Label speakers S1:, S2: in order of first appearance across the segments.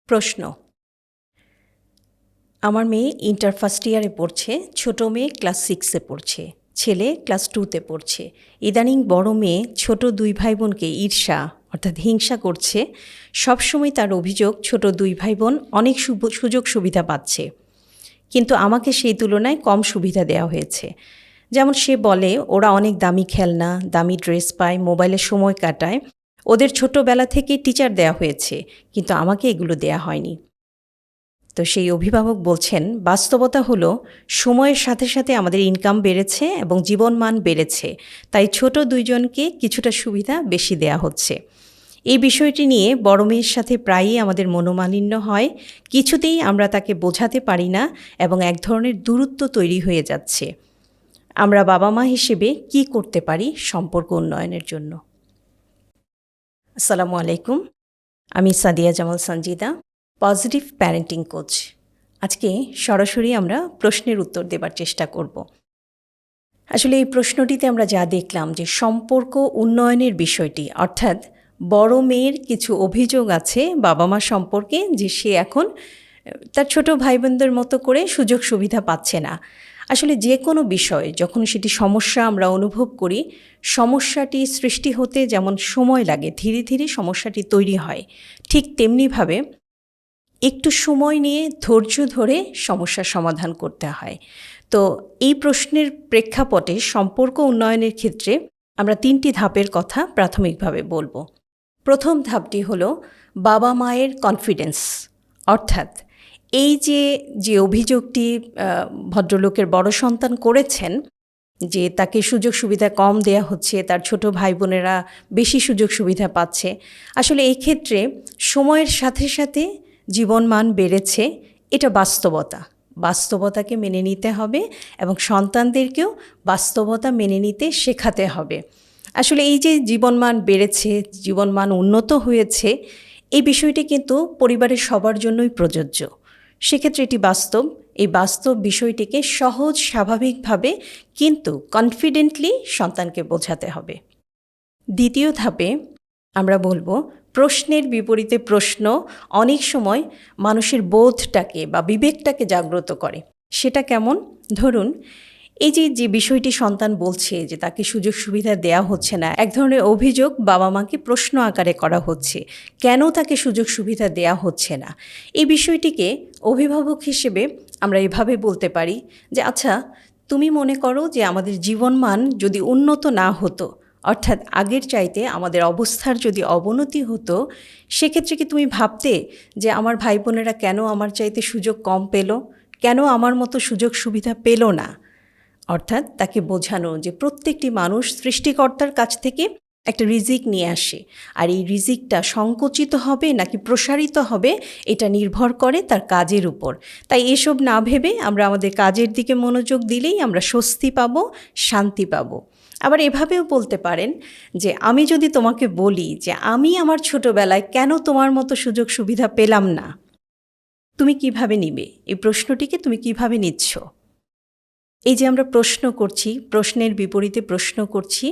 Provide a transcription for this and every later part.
S1: প্রশ্ন। আমার মেয়ে ইন্টার ফার্স্ট ইয়ারে পড়ছে, ছোট মেয়ে ক্লাস 6-এ পড়ছে, ছেলে ক্লাস 2-তে পড়ছে। ইদানিং বড় মেয়ে ছোট দুই ভাই বোনকে ঈর্ষা অর্থাৎ হিংসা করছে। সবসময় তার অভিযোগ ছোট দুই ভাই বোন অনেক সুযোগ সুবিধা পাচ্ছে, কিন্তু আমাকে সেই তুলনায় কম সুবিধা দেওয়া হয়েছে। যেমন সে বলে ওরা অনেক দামি খেলনা, দামি ড্রেস পায়, মোবাইলে সময় কাটায়, ওদের ছোটোবেলা থেকে টিচার দেওয়া হয়েছে, কিন্তু আমাকে এগুলো দেয়া হয়নি। তো সেই অভিভাবক বলছেন, বাস্তবতা হলো সময়ের সাথে সাথে আমাদের ইনকাম বেড়েছে এবং জীবনমান বেড়েছে, তাই ছোট দুইজনকে কিছুটা সুবিধা বেশি দেয়া হচ্ছে। এই বিষয়টি নিয়ে বড় মেয়ের সাথে প্রায়ই আমাদের মনোমালিন্য হয়, কিছুতেই আমরা তাকে বোঝাতে পারি না এবং এক ধরনের দূরত্ব তৈরি হয়ে যাচ্ছে। আমরা বাবা মা হিসেবে কি করতে পারি সম্পর্ক উন্নয়নের জন্য? আসসালামু আলাইকুম, আমি Sadia Jamal Sanjida, positive parenting coach. আজকে সরাসরি আমরা প্রশ্নের উত্তর দেবার চেষ্টা করব। আসলে এই প্রশ্নটিতে আমরা যা দেখলাম যে সম্পর্ক উন্নয়নের বিষয়টি, অর্থাৎ বড় মেয়ের কিছু অভিযোগ আছে বাবা মা সম্পর্কে, যে সে এখন তার ছোট ভাই বোনদের মতো করে সুযোগ সুবিধা পাচ্ছে না। আসলে যে কোনো বিষয় যখন সেটি সমস্যা আমরা অনুভব করি, সমস্যাটি সৃষ্টি হতে যেমন সময় লাগে, ধীরে ধীরে সমস্যাটি তৈরি হয়, ঠিক তেমনিভাবে একটু সময় নিয়ে ধৈর্য ধরে সমস্যার সমাধান করতে হয়। তো এই প্রশ্নের প্রেক্ষাপটে সম্পর্ক উন্নয়নের ক্ষেত্রে আমরা 3টি ধাপের কথা প্রাথমিকভাবে বলবো। প্রথম ধাপটি হলো বাবা মায়ের কনফিডেন্স, অর্থাৎ এই যে অভিযোগটি ভদ্রলোকের বড় সন্তান করেছেন যে তাকে সুযোগ সুবিধা কম দেয়া হচ্ছে, তার ছোট ভাই বোনেরা বেশি সুযোগ সুবিধা পাচ্ছে। আসলে এই ক্ষেত্রে সময়ের সাথে সাথে জীবনমান বেড়েছে, এটা বাস্তবতাকে মেনে নিতে হবে এবং সন্তানদেরকেও বাস্তবতা মেনে নিতে শেখাতে হবে। আসলে এই যে জীবনমান বেড়েছে, জীবনমান উন্নত হয়েছে, এই বিষয়টি কিন্তু পরিবারের সবার জন্যই প্রযোজ্য। সেক্ষেত্রে এটি বাস্তব। এই বাস্তব বিষয়টিকে সহজ স্বাভাবিকভাবে কিন্তু কনফিডেন্টলি সন্তানকে বোঝাতে হবে। দ্বিতীয় ধাপে আমরা বলবো, প্রশ্নের বিপরীতে প্রশ্ন অনেক সময় মানুষের বোধটাকে বা বিবেকটাকে জাগ্রত করে। সেটা কেমন? ধরুন, এই যে বিষয়টি সন্তান বলছে যে তাকে সুযোগ সুবিধা দেয়া হচ্ছে না, এক ধরনের অভিযোগ বাবা মাকে প্রশ্ন আকারে করা হচ্ছে, কেন তাকে সুযোগ সুবিধা দেয়া হচ্ছে না। এই বিষয়টিকে অভিভাবক হিসেবে আমরা এভাবে বলতে পারি যে, আচ্ছা, তুমি মনে করো যে আমাদের জীবনমান যদি উন্নত না হতো, অর্থাৎ আগের চাইতে আমাদের অবস্থার যদি অবনতি হতো, সেক্ষেত্রে কি তুমি ভাবতে যে আমার ভাই বোনেরা কেন আমার চাইতে সুযোগ কম পেল, কেন আমার মতো সুযোগ সুবিধা পেল না? অর্থাৎ তাকে বোঝানো যে প্রত্যেকটি মানুষ সৃষ্টিকর্তার কাছ থেকে একটা রিজিক নিয়ে আসে, আর এই রিজিকটা সংকুচিত হবে নাকি প্রসারিত হবে এটা নির্ভর করে তার কাজের উপর। তাই এসব না ভেবে আমরা আমাদের কাজের দিকে মনোযোগ দিলেই আমরা স্বস্তি পাবো, শান্তি পাবো। আবার এভাবেও বলতে পারেন যে, আমি যদি তোমাকে বলি যে আমি আমার ছোটবেলায় কেন তোমার মতো সুযোগ সুবিধা পেলাম না, তুমি কিভাবে নিবে? এই প্রশ্নটিকে তুমি কিভাবে নিচ্ছ? এই যে আমরা প্রশ্ন করছি, প্রশ্নের বিপরীতে প্রশ্ন করছি,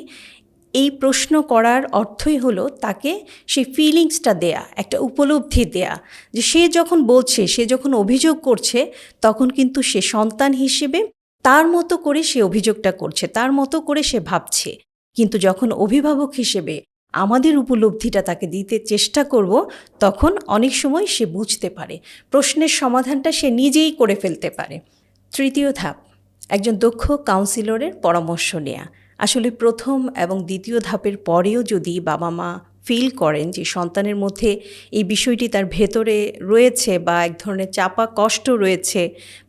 S1: এই প্রশ্ন করার অর্থই হলো তাকে সেই ফিলিংসটা দেয়া, একটা উপলব্ধি দেয়া, যে সে যখন বলছে, সে যখন অভিযোগ করছে, তখন কিন্তু সে সন্তান হিসেবে তার মতো করে সে অভিযোগটা করছে, তার মতো করে সে ভাবছে। কিন্তু যখন অভিভাবক হিসেবে আমাদের উপলব্ধিটা তাকে দিতে চেষ্টা করব, তখন অনেক সময় সে বুঝতে পারে, প্রশ্নের সমাধানটা সে নিজেই করে ফেলতে পারে। তৃতীয় ধাপ, একজন দক্ষ কাউন্সিলরের পরামর্শ নেয়া। আসলে প্রথম এবং দ্বিতীয় ধাপের পরেও যদি বাবা মা ফিল করেন যে সন্তানের মধ্যে এই বিষয়টি তার ভেতরে রয়েছে বা এক ধরনের চাপা কষ্ট রয়েছে,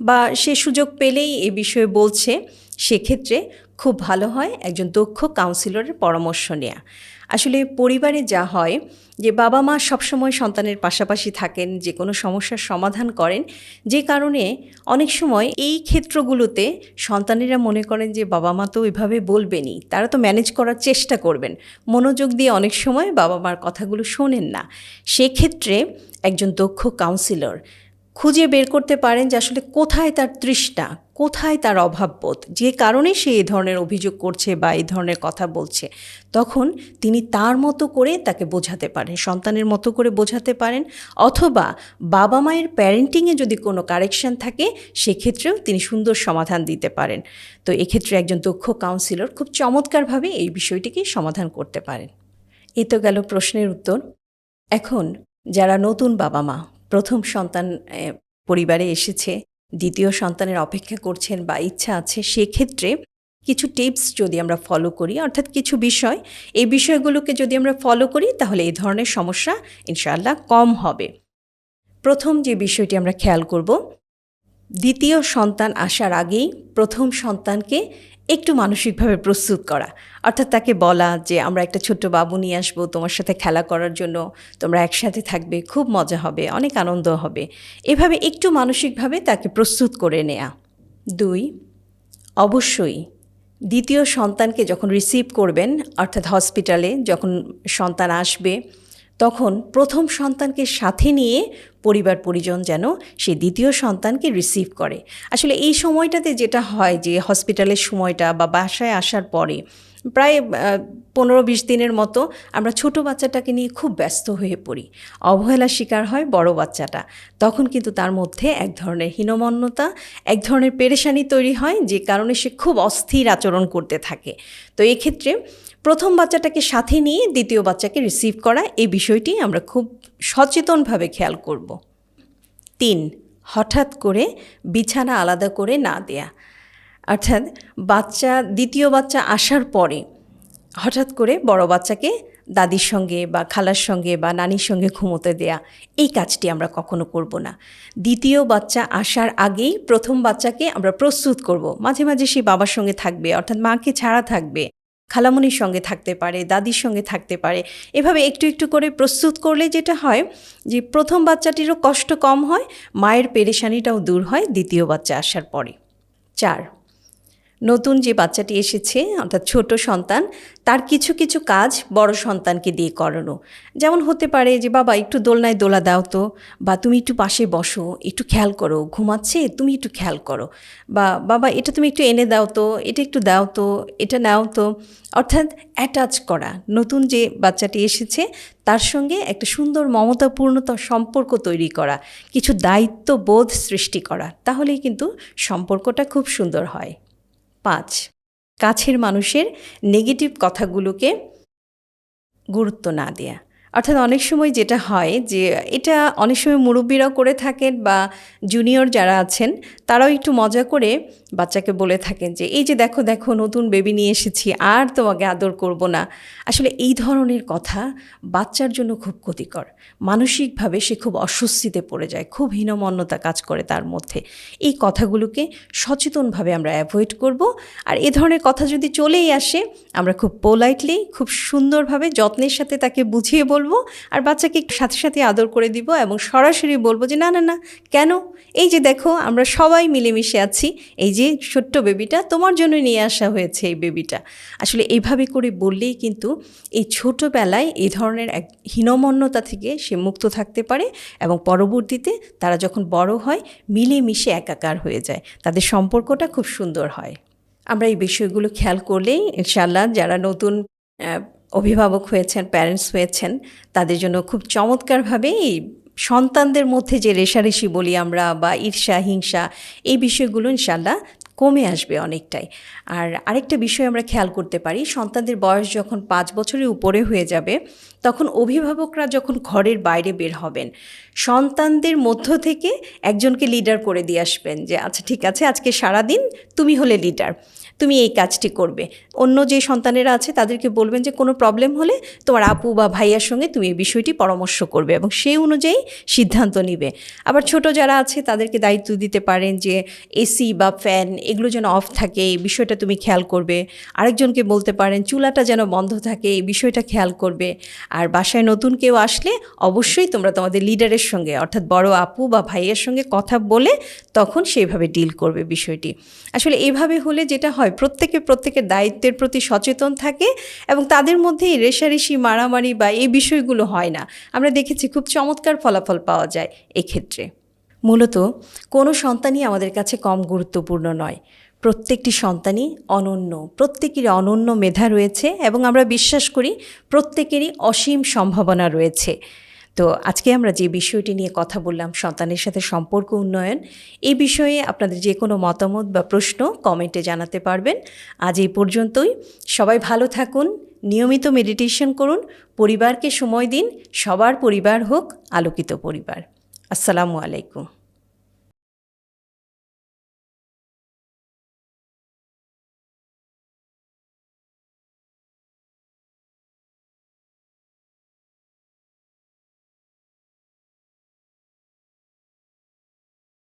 S1: বা সে সুযোগ পেলেই এ বিষয়ে বলছে, সেক্ষেত্রে খুব ভালো হয় একজন দক্ষ কাউন্সিলরের পরামর্শ নেয়া। আসলে পরিবারে যা হয় যে বাবা মা সবসময় সন্তানের পাশাপাশি থাকেন, যে কোনো সমস্যার সমাধান করেন, যে কারণে অনেক সময় এই ক্ষেত্রগুলোতে সন্তানেরা মনে করেন যে বাবা মা তো এভাবে বলবেনই, তারা তো ম্যানেজ করার চেষ্টা করবেন, মনোযোগ দিয়ে অনেক সময় বাবা মার কথাগুলো শোনেন না। সেক্ষেত্রে একজন দক্ষ কাউন্সিলর খুঁজে বের করতে পারেন যে আসলে কোথায় তার তৃষ্ণা, কোথায় তার অভাববোধ, যে কারণে সে এই ধরনের অভিযোগ করছে বা এই ধরনের কথা বলছে, তখন তিনি তার মতো করে তাকে বোঝাতে পারেন, সন্তানের মতো করে বোঝাতে পারেন, অথবা বাবা মায়ের প্যারেন্টিংয়ে যদি কোনো কারেকশন থাকে সেক্ষেত্রেও তিনি সুন্দর সমাধান দিতে পারেন। তো এক্ষেত্রে একজন দক্ষ কাউন্সিলর খুব চমৎকারভাবে এই বিষয়টিকে সমাধান করতে পারেন। এ তো গেল প্রশ্নের উত্তর। এখন যারা নতুন বাবা মা, প্রথম সন্তান পরিবারে এসেছে, দ্বিতীয় সন্তানের অপেক্ষা করছেন বা ইচ্ছা আছে, সেক্ষেত্রে কিছু টিপস যদি আমরা ফলো করি, অর্থাৎ কিছু বিষয়, এই বিষয়গুলোকে যদি আমরা ফলো করি তাহলে এই ধরনের সমস্যা ইনশাআল্লাহ কম হবে। প্রথম যে বিষয়টি আমরা খেয়াল করব, দ্বিতীয় সন্তান আসার আগেই প্রথম সন্তানকে একটু মানসিকভাবে প্রস্তুত করা, অর্থাৎ তাকে বলা যে আমরা একটা ছোট্ট বাবু নিয়ে আসবো তোমার সাথে খেলা করার জন্য, তোমরা একসাথে থাকবে, খুব মজা হবে, অনেক আনন্দ হবে, এভাবে একটু মানসিকভাবে তাকে প্রস্তুত করে নেয়া। 2, অবশ্যই দ্বিতীয় সন্তানকে যখন রিসিভ করবেন, অর্থাৎ হসপিটালে যখন সন্তান আসবে, তখন প্রথম সন্তানকে সাথে নিয়ে পরিবার পরিজন যেন সেই দ্বিতীয় সন্তানকে রিসিভ করে। আসলে এই সময়টাতে যেটা হয় যে হসপিটালের সময়টা বা বাসায় আসার পরে প্রায় 15-20 দিনের মতো আমরা ছোট বাচ্চাটাকে নিয়ে খুব ব্যস্ত হয়ে পড়ি, অবহেলার শিকার হয় বড় বাচ্চাটা। তখন কিন্তু তার মধ্যে এক ধরনের হীনমন্যতা, এক ধরনের পেরেশানি তৈরি হয়, যে কারণে সে খুব অস্থির আচরণ করতে থাকে। তো এক্ষেত্রে প্রথম বাচ্চাটাকে সাথে নিয়ে দ্বিতীয় বাচ্চাকে রিসিভ করা, এই বিষয়টি আমরা খুব সচেতনভাবে খেয়াল করব। 3, হঠাৎ করে বিছানা আলাদা করে না দেয়া, অর্থাৎ দ্বিতীয় বাচ্চা আসার পরে হঠাৎ করে বড় বাচ্চাকে দাদির সঙ্গে বা খালার সঙ্গে বা নানির সঙ্গে ঘুমোতে দেয়া, এই কাজটি আমরা কখনো করব না। দ্বিতীয় বাচ্চা আসার আগেই প্রথম বাচ্চাকে আমরা প্রস্তুত করব, মাঝে মাঝে সে বাবার সঙ্গে থাকবে, অর্থাৎ মাকে ছাড়া থাকবে, খালামণির সঙ্গে থাকতে পারে, দাদির সঙ্গে থাকতে পারে। এভাবে একটু একটু করে প্রস্তুত করলে যেটা হয় যে প্রথম বাচ্চাটিরও কষ্ট কম হয়, মায়ের পেরেশানিটাও দূর হয় দ্বিতীয় বাচ্চা আসার পরে। 4, নতুন যে বাচ্চাটি এসেছে, অর্থাৎ ছোট সন্তান, তার কিছু কিছু কাজ বড় সন্তানকে দিয়ে করানো। যেমন হতে পারে যে বাবা একটু দোলনায় দোলা দাও তো, বা তুমি একটু পাশে বসো, একটু খেয়াল করো, ঘুমাচ্ছে তুমি একটু খেয়াল করো, বা বাবা এটা তুমি একটু এনে দাও তো, এটা একটু দাও তো, এটা নাও তো। অর্থাৎ অ্যাটাচ করা, নতুন যে বাচ্চাটি এসেছে তার সঙ্গে একটা সুন্দর মমতাপূর্ণতা সম্পর্ক তৈরি করা, কিছু দায়িত্ববোধ সৃষ্টি করা, তাহলেই কিন্তু সম্পর্কটা খুব সুন্দর হয়। 5, কাছের মানুষের নেগেটিভ কথাগুলোকে গুরুত্ব না দেয়া। অর্থাৎ অনেক সময় যেটা হয় যে এটা অনেক সময় মুরব্বীরাও করে থাকেন বা জুনিয়র যারা আছেন তারাও একটু মজা করে বাচ্চাকে বলে থাকেন যে এই যে দেখো দেখো নতুন বেবি নিয়ে এসেছি, আর তোমাকে আদর করব না। আসলে এই ধরনের কথা বাচ্চার জন্য খুব ক্ষতিকর, মানসিকভাবে সে খুব অস্বস্তিতে পড়ে যায়, খুব হীনমন্যতা কাজ করে তার মধ্যে। এই কথাগুলোকে সচেতনভাবে আমরা অ্যাভয়েড করব। আর এ ধরনের কথা যদি চলেই আসে, আমরা খুব পোলাইটলি, খুব সুন্দরভাবে যত্নের সাথে তাকে বুঝিয়ে বলবো, আর বাচ্চাকে সাথে সাথে আদর করে দিব এবং সরাসরি বলবো যে না না না, কেন, এই যে দেখো আমরা সবাই মিলেমিশে আছি, এই যে ছোট্ট বেবিটা তোমার জন্য নিয়ে আসা হয়েছে, এই বেবিটা। আসলে এইভাবে করে বললেই কিন্তু এই ছোটোবেলায় এই ধরনের এক হীনমন্যতা থেকে সে মুক্ত থাকতে পারে এবং পরবর্তীতে তারা যখন বড় হয় মিলেমিশে একাকার হয়ে যায়, তাদের সম্পর্কটা খুব সুন্দর হয়। আমরা এই বিষয়গুলো খেয়াল করলেই ইনশাআল্লাহ যারা নতুন অভিভাবক হয়েছেন, প্যারেন্টস হয়েছেন, তাদের জন্য খুব চমৎকারভাবে এই সন্তানদের মধ্যে যে রেষারেষি বলি আমরা বা ঈর্ষা হিংসা, এই বিষয়গুলো ইনশাআল্লাহ কমে আসবে অনেকটাই। আর আরেকটা বিষয় আমরা খেয়াল করতে পারি, সন্তানদের বয়স যখন 5 বছরের উপরে হয়ে যাবে, তখন অভিভাবকরা যখন ঘরের বাইরে বের হবেন, সন্তানদের মধ্য থেকে একজনকে লিডার করে দিয়ে আসবেন যে আচ্ছা ঠিক আছে, আজকে সারাদিন তুমি হলে লিডার, তুমি এই কাজটি করবে। অন্য যে সন্তানেরা আছে তাদেরকে বলবেন যে কোনো প্রবলেম হলে তোমার আপু বা ভাইয়ার সঙ্গে তুমি এই বিষয়টি পরামর্শ করবে এবং সেই অনুযায়ী সিদ্ধান্ত নিবে। আবার ছোট যারা আছে তাদেরকে দায়িত্ব দিতে পারেন যে এসি বা ফ্যান এগুলো যেন অফ থাকে, এই বিষয়টা তুমি খেয়াল করবে। আরেকজনকে বলতে পারেন চুলাটা যেন বন্ধ থাকে, এই বিষয়টা খেয়াল করবে। আর বাসায় নতুন কেউ আসলে অবশ্যই তোমরা তোমাদের লিডারের সঙ্গে, অর্থাৎ বড় আপু বা ভাইয়ের সঙ্গে কথা বলে তখন সেইভাবে ডিল করবে বিষয়টি। আসলে এইভাবে হলে যেটা হয়, প্রত্যেকের দায়িত্বের প্রতি সচেতন থাকে এবং তাদের মধ্যে এই রেষারেষি, মারামারি বা এই বিষয়গুলো হয় না। আমরা দেখেছি খুব চমৎকার ফলাফল পাওয়া যায় এক্ষেত্রে। মূলত কোনো সন্তানই আমাদের কাছে কম গুরুত্বপূর্ণ নয়। প্রত্যেকটি সন্তানই অনন্য, প্রত্যেকেরই অনন্য মেধা রয়েছে এবং আমরা বিশ্বাস করি প্রত্যেকেরই অসীম সম্ভাবনা রয়েছে। তো আজকে আমরা যে বিষয়টি নিয়ে কথা বললাম, সন্তানের সাথে সম্পর্ক উন্নয়ন, এই বিষয়ে আপনাদের যে কোনো মতামত বা প্রশ্ন কমেন্টে জানাতে পারবেন। আজ এই পর্যন্তই। সবাই ভালো থাকুন, নিয়মিত মেডিটেশন করুন, পরিবারকে সময় দিন, সবার পরিবার হোক আলোকিত পরিবার। আসসালামু আলাইকুম।